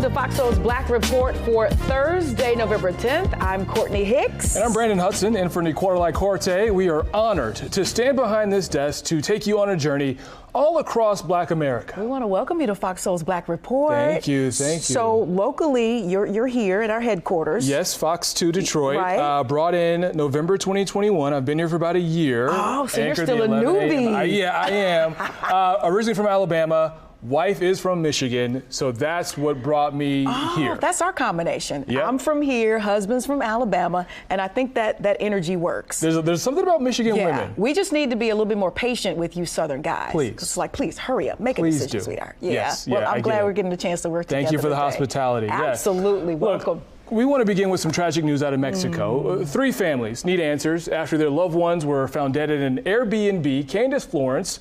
Welcome to Fox Soul's Black Report for Thursday, November 10th. I'm Courtney Hicks. And I'm Brandon Hudson. And for Nicole Corte, we are honored to stand behind this desk to take you on a journey all across Black America. We want to welcome you to Fox Soul's Black Report. Thank you, thank you. So locally, you're here at our headquarters. Yes, Fox 2 Detroit. Right. Brought in November 2021. I've been here for about a year. Oh, so you're Anchored still a the 11 a.m. newbie. Yeah, I am. Originally from Alabama. Wife is from Michigan, so that's what brought me here. That's our combination. Yep. I'm from here, husband's from Alabama, and I think that energy works. There's something about Michigan women. We just need to be a little bit more patient with you Southern guys. Please. It's like, please, hurry up, make a decision, sweetheart. Yeah. Yes, well, yeah, I'm glad we're getting a chance to work together. Thank you for the today. hospitality. Absolutely, yes. welcome. Look, we want to begin with some tragic news out of Mexico. 3 families need answers after their loved ones were found dead at an Airbnb. Candace Florence,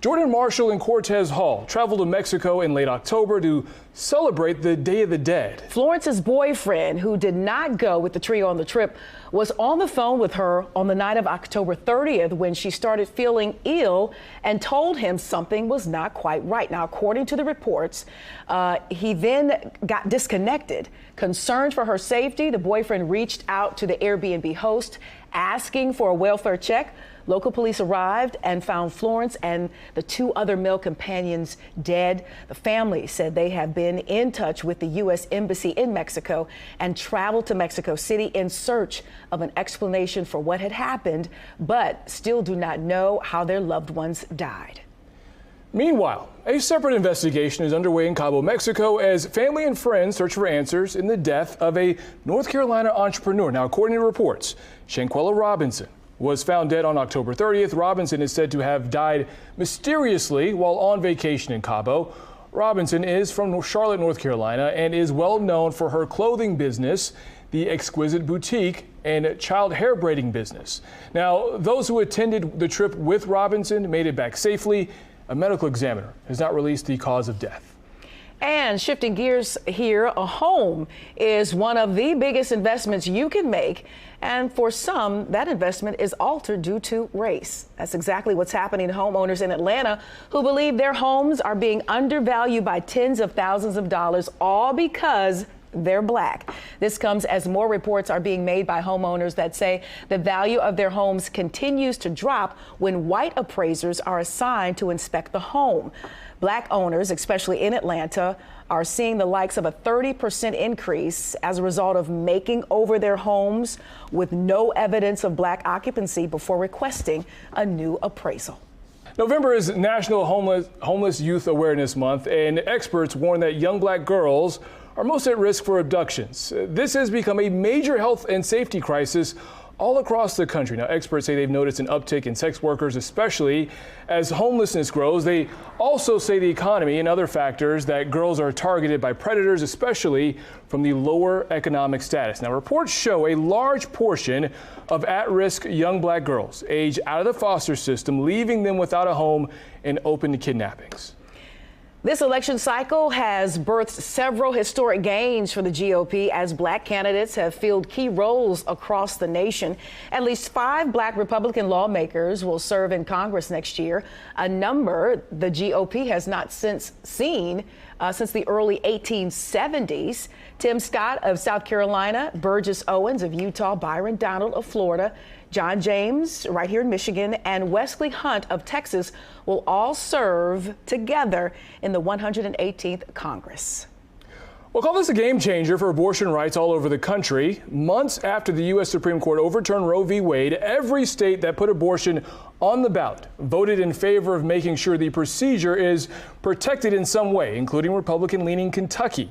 Jordan Marshall, and Cortez Hall traveled to Mexico in late October to celebrate the Day of the Dead. Florence's boyfriend, who did not go with the trio on the trip, was on the phone with her on the night of October 30th when she started feeling ill and told him something was not quite right. Now, according to the reports, he then got disconnected. Concerned for her safety, the boyfriend reached out to the Airbnb host asking for a welfare check. Local police arrived and found Florence and the 2 other male companions dead. The family said they have been in touch with the U.S. Embassy in Mexico and traveled to Mexico City in search of an explanation for what had happened, but still do not know how their loved ones died. Meanwhile, a separate investigation is underway in Cabo, Mexico, as family and friends search for answers in the death of a North Carolina entrepreneur. Now, according to reports, Shanquella Robinson was found dead on October 30th. Robinson is said to have died mysteriously while on vacation in Cabo. Robinson is from Charlotte, North Carolina, and is well known for her clothing business, the Exquisite Boutique, and child hair braiding business. Now, those who attended the trip with Robinson made it back safely. A medical examiner has not released the cause of death. And shifting gears here, a home is one of the biggest investments you can make. And for some, that investment is altered due to race. That's exactly what's happening to homeowners in Atlanta who believe their homes are being undervalued by tens of thousands of dollars, all because they're Black. This comes as more reports are being made by homeowners that say the value of their homes continues to drop when white appraisers are assigned to inspect the home. Black owners, especially in Atlanta, are seeing the likes of a 30% increase as a result of making over their homes with no evidence of Black occupancy before requesting a new appraisal. November is National Homeless Youth Awareness Month, and experts warn that young Black girls are most at risk for abductions. This has become a major health and safety crisis all across the country. Now, experts say they've noticed an uptick in sex workers, especially as homelessness grows. They also say the economy and other factors that girls are targeted by predators, especially from the lower economic status. Now, reports show a large portion of at-risk young Black girls age out of the foster system, leaving them without a home and open to kidnappings. This election cycle has birthed several historic gains for the GOP as Black candidates have filled key roles across the nation. At least 5 Black Republican lawmakers will serve in Congress next year, a number the GOP has not since seen since the early 1870s. Tim Scott of South Carolina, Burgess Owens of Utah, Byron Donald of Florida, John James right here in Michigan, and Wesley Hunt of Texas will all serve together in the 118th Congress. We'll call this a game changer for abortion rights all over the country. Months after the U.S. Supreme Court overturned Roe v. Wade, every state that put abortion on the ballot voted in favor of making sure the procedure is protected in some way, including Republican-leaning Kentucky.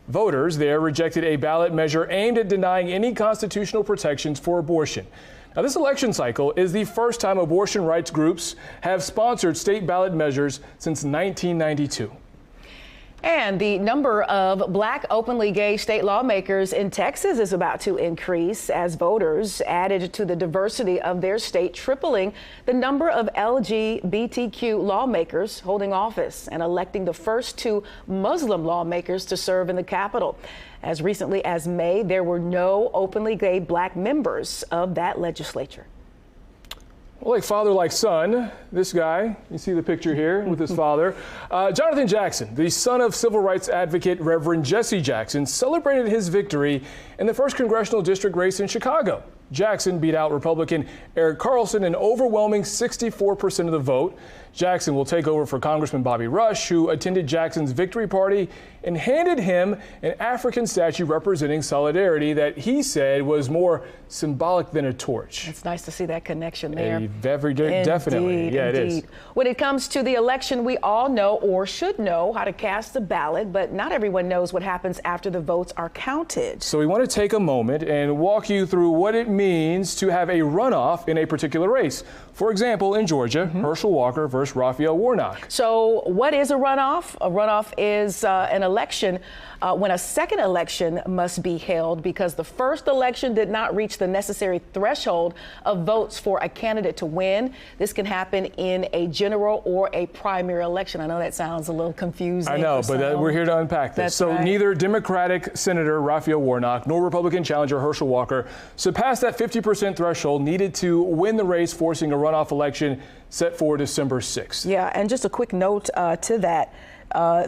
Voters there rejected a ballot measure aimed at denying any constitutional protections for abortion. Now, this election cycle is the first time abortion rights groups have sponsored state ballot measures since 1992. And the number of Black openly gay state lawmakers in Texas is about to increase as voters added to the diversity of their state, tripling the number of LGBTQ lawmakers holding office and electing the first 2 Muslim lawmakers to serve in the Capitol. As recently as May, there were no openly gay Black members of that legislature. Well, like father, like son, this guy, you see the picture here with his father. Jonathan Jackson, the son of civil rights advocate Reverend Jesse Jackson, celebrated his victory in the 1st Congressional District race in Chicago. Jackson beat out Republican Eric Carlson an overwhelming 64% of the vote. Jackson will take over for Congressman Bobby Rush, who attended Jackson's victory party and handed him an African statue representing solidarity that he said was more symbolic than a torch. It's nice to see that connection there. Definitely. Yeah, it is. When it comes to the election, we all know or should know how to cast a ballot, but not everyone knows what happens after the votes are counted. So we want to take a moment and walk you through what it means to have a runoff in a particular race. For example, in Georgia, Herschel Walker versus Raphael Warnock. So what is a runoff? A runoff is an election when a second election must be held because the first election did not reach the necessary threshold of votes for a candidate to win. This can happen in a general or a primary election. I know that sounds a little confusing. I know, but we're here to unpack this. So neither Democratic Senator Raphael Warnock nor Republican challenger Herschel Walker surpassed that 50% threshold needed to win the race, forcing a runoff election set for December 6th. Yeah, and just a quick note to that.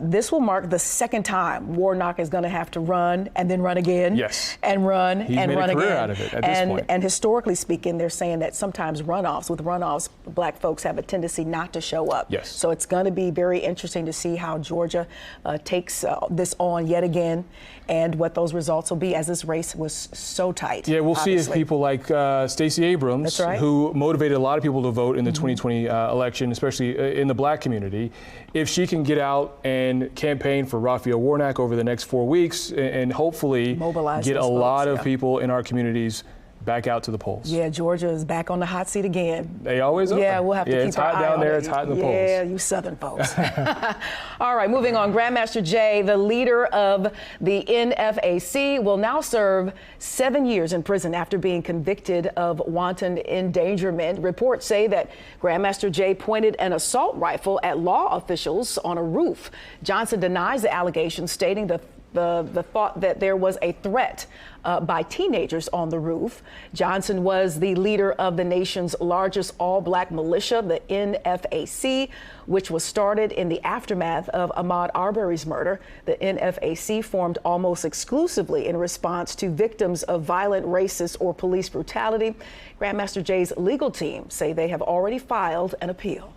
This will mark the second time Warnock is going to have to run and then run again. Yes. And run He's and made run a career again. out of it at this point. And historically speaking, they're saying that sometimes with runoffs, black folks have a tendency not to show up. Yes. So it's going to be very interesting to see how Georgia takes this on yet again and what those results will be, as this race was so tight. Yeah, we'll see if people like Stacey Abrams, who motivated a lot of people to vote in the 2020 election, especially in the black community, if she can get out and campaign for Raphael Warnock over the next 4 weeks and hopefully mobilize get a lot of people in our communities back out to the polls. Yeah, Georgia is back on the hot seat again. They always are. Yeah, we'll have to keep it's our hot eye down on there. it. It's hot in the polls. Yeah, you Southern folks. All right, moving on. Grandmaster Jay, the leader of the NFAC, will now serve 7 years in prison after being convicted of wanton endangerment. Reports say that Grandmaster Jay pointed an assault rifle at law officials on a roof. Johnson denies the allegations, stating the thought that there was a threat by teenagers on the roof. Johnson was the leader of the nation's largest all-black militia, the NFAC, which was started in the aftermath of Ahmaud Arbery's murder. The NFAC formed almost exclusively in response to victims of violent, racist, or police brutality. Grandmaster Jay's legal team say they have already filed an appeal.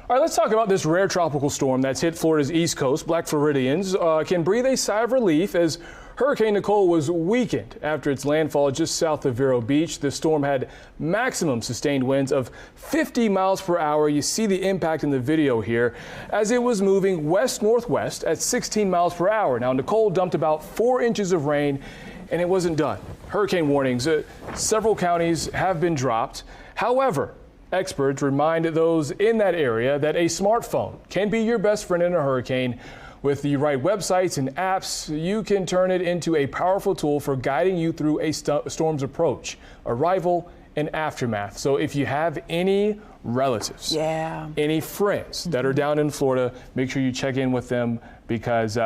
All right, let's talk about this rare tropical storm that's hit Florida's East Coast. Black Floridians can breathe a sigh of relief as Hurricane Nicole was weakened after its landfall just south of Vero Beach. The storm had maximum sustained winds of 50 miles per hour. You see the impact in the video here as it was moving west-northwest at 16 miles per hour. Now, Nicole dumped about 4 inches of rain, and it wasn't done. Hurricane warnings, several counties have been dropped. However, experts remind those in that area that a smartphone can be your best friend in a hurricane. With the right websites and apps, you can turn it into a powerful tool for guiding you through a storm's approach, arrival, and aftermath. So if you have any relatives, any friends that are down in Florida, make sure you check in with them because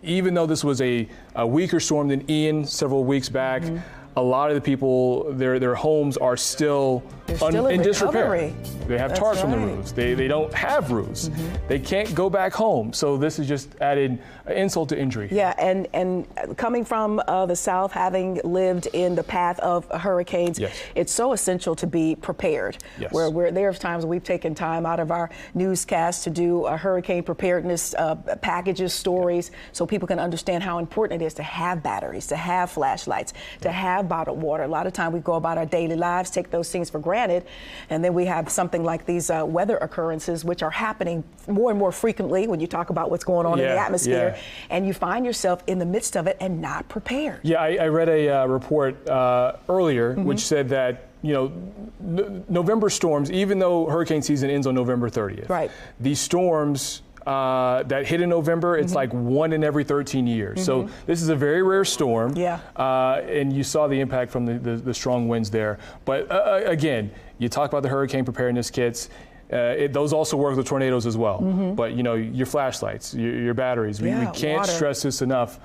even though this was a weaker storm than Ian several weeks back, a lot of the people, their homes are still in disrepair. They have tarps on the roofs. They don't have roofs. They can't go back home. So this is just added insult to injury. Yeah, and coming from the South, having lived in the path of hurricanes, it's so essential to be prepared. Where there's times we've taken time out of our newscasts to do hurricane preparedness packages, stories, so people can understand how important it is to have batteries, to have flashlights, to have bottled water. A lot of time we go about our daily lives, take those things for granted, and then we have something like these weather occurrences, which are happening more and more frequently when you talk about what's going on in the atmosphere, and you find yourself in the midst of it and not prepared. Yeah, I read a report earlier which said that November storms, even though hurricane season ends on November 30th, these storms that hit in November, it's like 1 in every 13 years. So this is a very rare storm. And you saw the impact from the strong winds there. But again, you talk about the hurricane preparedness kits. Those also work with tornadoes as well. But your flashlights, your batteries, we can't stress this enough.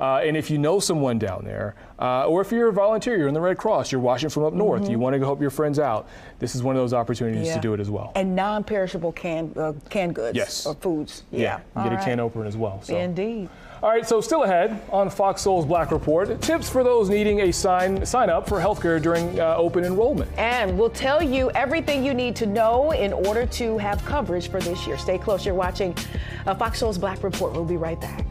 And if you know someone down there, or if you're a volunteer, you're in the Red Cross, you're watching from up north, you want to go help your friends out, this is one of those opportunities to do it as well. And non-perishable canned goods or foods. Yeah, you get a can opener as well. So. Indeed. All right, so still ahead on FOXSOUL's Black Report, tips for those needing a sign up for healthcare during open enrollment. And we'll tell you everything you need to know in order to have coverage for this year. Stay close. You're watching FOXSOUL's Black Report. We'll be right back.